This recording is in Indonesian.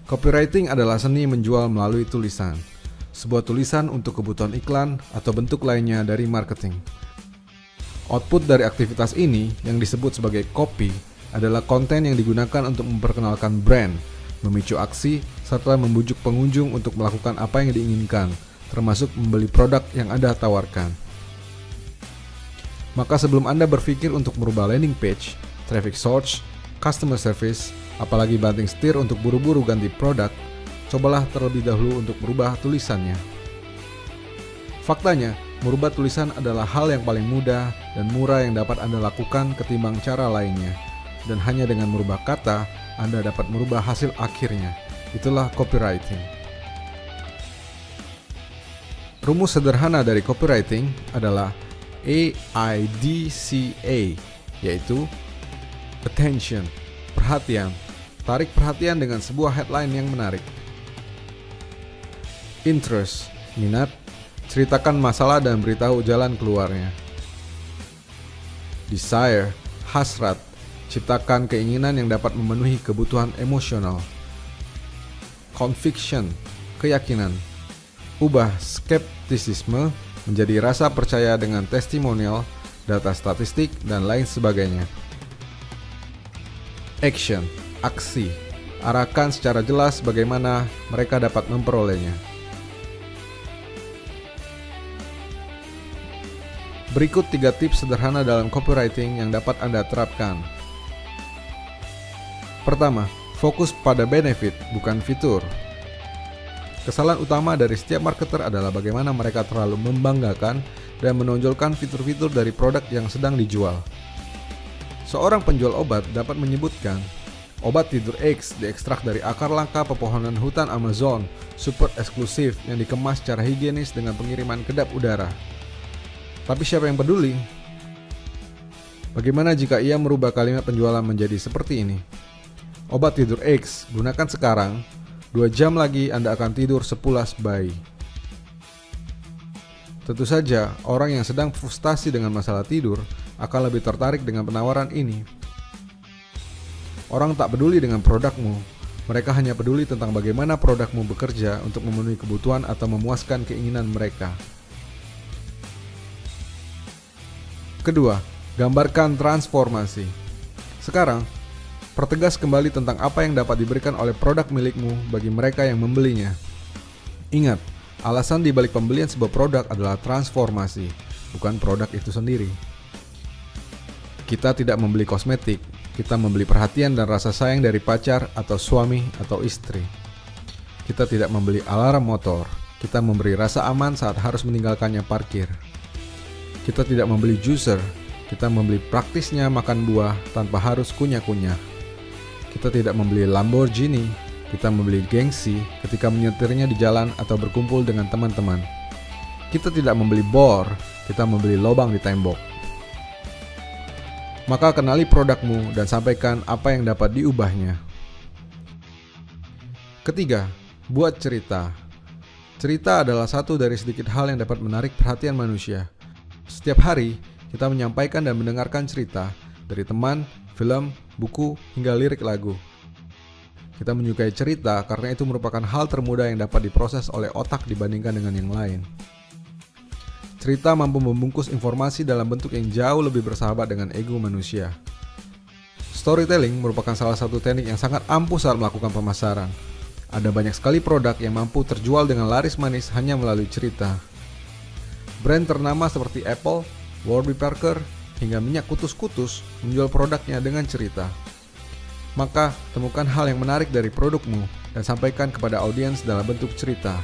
Copywriting adalah seni menjual melalui tulisan. Sebuah tulisan untuk kebutuhan iklan atau bentuk lainnya dari marketing. Output dari aktivitas ini yang disebut sebagai copy adalah konten yang digunakan untuk memperkenalkan brand, memicu aksi, serta membujuk pengunjung untuk melakukan apa yang diinginkan, termasuk membeli produk yang Anda tawarkan. Maka sebelum Anda berpikir untuk merubah landing page, traffic source, customer service, apalagi banting setir untuk buru-buru ganti produk, cobalah terlebih dahulu untuk merubah tulisannya. Faktanya, merubah tulisan adalah hal yang paling mudah dan murah yang dapat Anda lakukan ketimbang cara lainnya. Dan hanya dengan merubah kata, Anda dapat merubah hasil akhirnya. Itulah copywriting. Rumus sederhana dari copywriting adalah AIDCA, yaitu attention, perhatian. Tarik perhatian dengan sebuah headline yang menarik. Interest, minat. Ceritakan masalah dan beritahu jalan keluarnya. Desire, hasrat. Ciptakan keinginan yang dapat memenuhi kebutuhan emosional. Conviction, keyakinan. Ubah skeptisisme menjadi rasa percaya dengan testimonial, data statistik, dan lain sebagainya. Action, aksi. Arahkan secara jelas bagaimana mereka dapat memperolehnya. Berikut 3 tips sederhana dalam copywriting yang dapat Anda terapkan. Pertama, fokus pada benefit, bukan fitur. Kesalahan utama dari setiap marketer adalah bagaimana mereka terlalu membanggakan dan menonjolkan fitur-fitur dari produk yang sedang dijual. Seorang penjual obat dapat menyebutkan, obat tidur X diekstrak dari akar langka pepohonan hutan Amazon, super eksklusif yang dikemas secara higienis dengan pengiriman kedap udara. Tapi siapa yang peduli? Bagaimana jika ia merubah kalimat penjualan menjadi seperti ini? Obat tidur X, gunakan sekarang, 2 jam lagi Anda akan tidur sepulas bayi. Tentu saja, orang yang sedang frustasi dengan masalah tidur akan lebih tertarik dengan penawaran ini. Orang tak peduli dengan produkmu, mereka hanya peduli tentang bagaimana produkmu bekerja untuk memenuhi kebutuhan atau memuaskan keinginan mereka. Kedua, gambarkan transformasi. Sekarang, pertegas kembali tentang apa yang dapat diberikan oleh produk milikmu bagi mereka yang membelinya. Ingat, alasan dibalik pembelian sebuah produk adalah transformasi, bukan produk itu sendiri. Kita tidak membeli kosmetik, kita membeli perhatian dan rasa sayang dari pacar atau suami atau istri. Kita tidak membeli alarm motor, kita memberi rasa aman saat harus meninggalkannya parkir. Kita tidak membeli juicer, kita membeli praktisnya makan buah tanpa harus kunyah-kunyah. Kita tidak membeli Lamborghini, kita membeli gengsi ketika menyetirnya di jalan atau berkumpul dengan teman-teman. Kita tidak membeli bor, kita membeli lubang di tembok. Maka kenali produkmu dan sampaikan apa yang dapat diubahnya. Ketiga, buat cerita. Cerita adalah satu dari sedikit hal yang dapat menarik perhatian manusia. Setiap hari, kita menyampaikan dan mendengarkan cerita dari teman, film, buku, hingga lirik lagu. Kita menyukai cerita karena itu merupakan hal termudah yang dapat diproses oleh otak dibandingkan dengan yang lain. Cerita mampu membungkus informasi dalam bentuk yang jauh lebih bersahabat dengan ego manusia. Storytelling merupakan salah satu teknik yang sangat ampuh saat melakukan pemasaran. Ada banyak sekali produk yang mampu terjual dengan laris manis hanya melalui cerita. Brand ternama seperti Apple, Warby Parker, hingga minyak kutus-kutus menjual produknya dengan cerita. Maka, temukan hal yang menarik dari produkmu dan sampaikan kepada audiens dalam bentuk cerita.